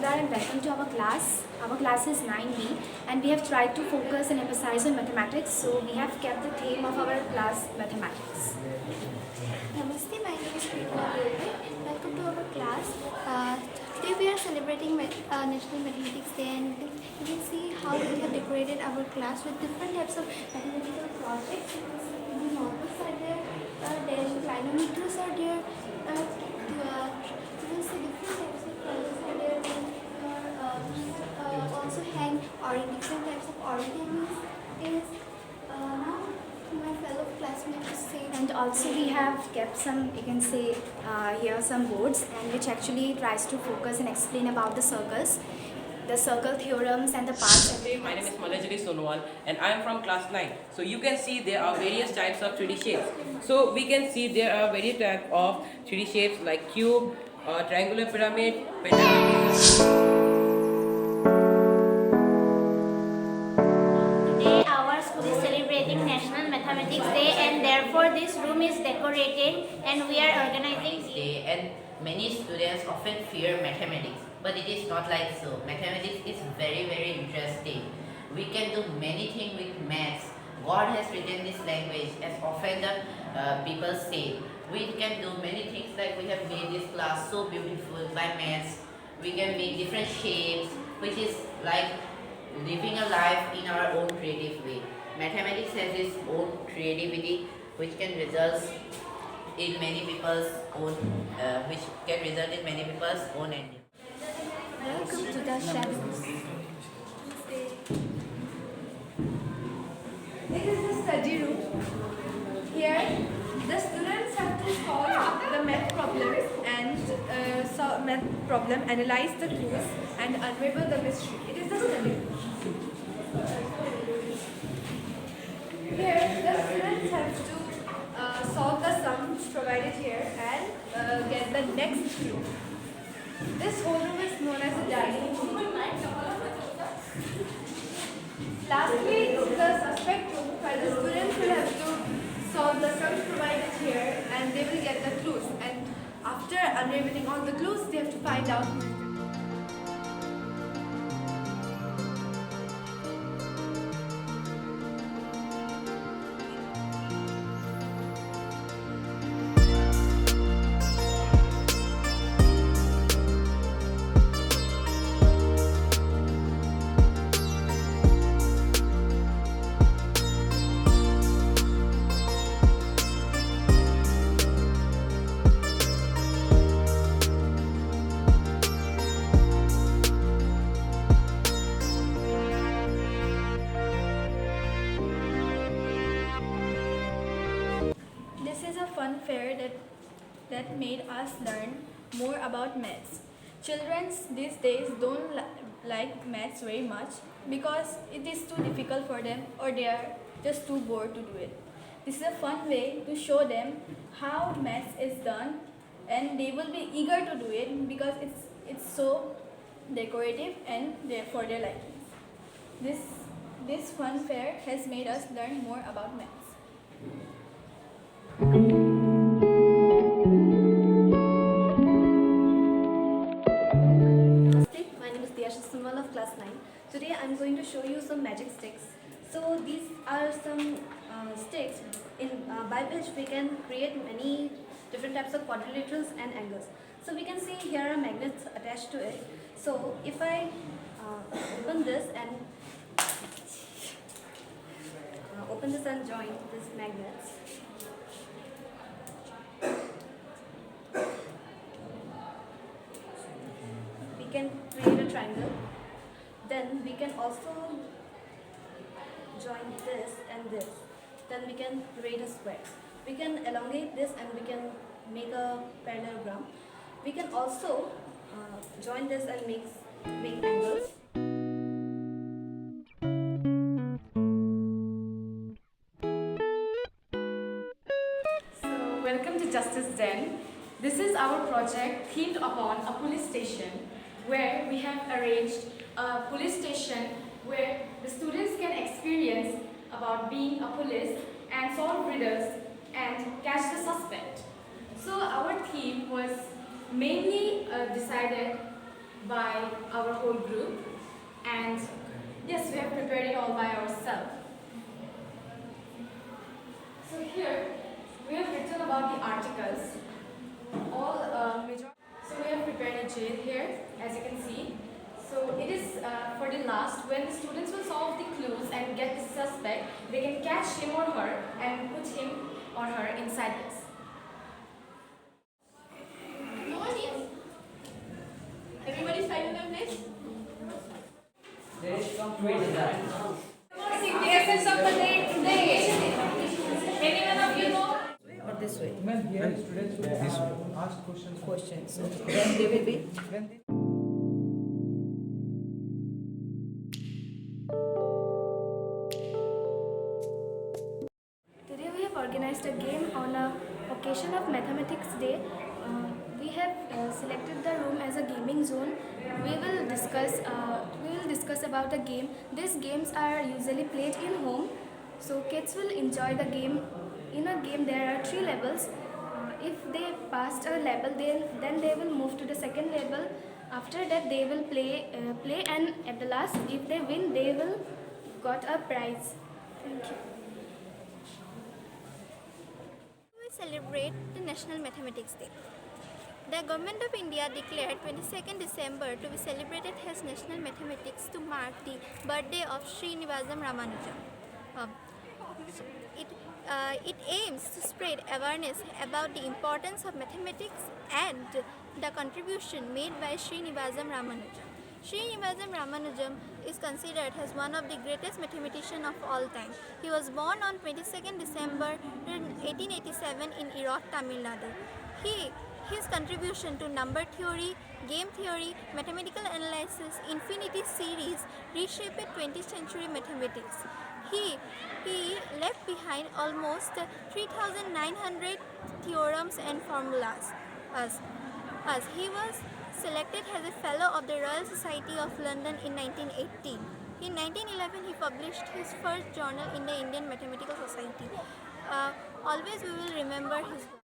Namaskar and welcome to our class. Our class is 9B and we have tried to focus and emphasize on mathematics, so we have kept the theme of our class mathematics. Namaste, my name is Preetha Gilbert. Welcome to our class. Today we are celebrating National Mathematics Day, and you can see how we have decorated our class with different types of mathematical projects. You can see the notebooks are there, then clinometers are there. You can see different types of projects are there. Also hang or different types of origamis. Is now my fellow classmates say. And also we have kept some, you can say here some boards, and which actually tries to focus and explain about the circles, the circle theorems and the paths. My name is Malajari Sonowal and I am from class 9. So you can see there are various types of 3D shapes. So we can see there are various types of 3D shapes like cube, triangular pyramid, pentagon. Today our school is celebrating National Mathematics Day, and therefore this room is decorated and we are organizing Day, and many students often fear mathematics, but it is not like so. Mathematics is very interesting. We can do many things with maths. God has written this language, as often the people say. We can do many things, like we have made this class so beautiful by maths. We can make different shapes, which is like living a life in our own creative way. Mathematics has its own creativity, which can result in many people's own, ending. Welcome to the shadows. This is the study room. Here, the students have to solve the math problems and analyze the clues, and unravel the mystery. It is the study room. Here, the students have to solve the sums provided here and get the next clue. This whole room is known as a dining room. Lastly, the suspect room, where the students will have to solve the sums provided here and they will get the clues. And after unraveling all the clues, they have to find out. This is a fun fair that made us learn more about maths. Children these days don't like maths very much because it is too difficult for them, or they are just too bored to do it. This is a fun way to show them how maths is done, and they will be eager to do it because it's so decorative and for their likings. This fun fair has made us learn more about maths. Namaste, my name is Diyasha Sunwal of class 9. Today I am going to show you some magic sticks. So these are some sticks by which we can create many different types of quadrilaterals and angles. So we can see here are magnets attached to it. So if I open this and join these magnets, we can create a triangle. Then we can also join this and this. Then we can create a square. We can elongate this and we can make a parallelogram. We can also join this and make angles. So, welcome to Justice Den. This is our project themed upon a police station, where we have arranged a police station where the students can experience about being a police and solve riddles and catch the suspect. So our theme was mainly decided by our whole group, and yes, we have prepared it all by ourselves. So here we have written about the articles, all major. So we have prepared a jail here, as you can see. So it is for the last, when the students will solve the clues and get the suspect, they can catch him or her and put him or her inside this. Everybody stand in their place. Significance of the day today. Any one of you know? Or this way? When students will ask questions. Then they will be. Today we have organized a game on a occasion of Mathematics Day. We have selected the room as a gaming zone. We will discuss about the game. These games are usually played in home, so kids will enjoy the game. In a game there are 3 levels. If they passed a level, then they will move to the second level. After that they will play, and at the last, if they win, they will got a prize. Thank you. We celebrate the National Mathematics Day. The Government of India declared 22nd December to be celebrated as National Mathematics to mark the birthday of Srinivasam Ramanujan. It aims to spread awareness about the importance of mathematics and the contribution made by Srinivasam Ramanujan. Srinivasam Ramanujan is considered as one of the greatest mathematicians of all time. He was born on 22nd December 1887 in Erode, Tamil Nadu. His contribution to number theory, game theory, mathematical analysis, infinity series reshaped 20th century mathematics. He left behind almost 3,900 theorems and formulas. As he was selected as a Fellow of the Royal Society of London in 1918. In 1911, he published his first journal in the Indian Mathematical Society. Always we will remember his work.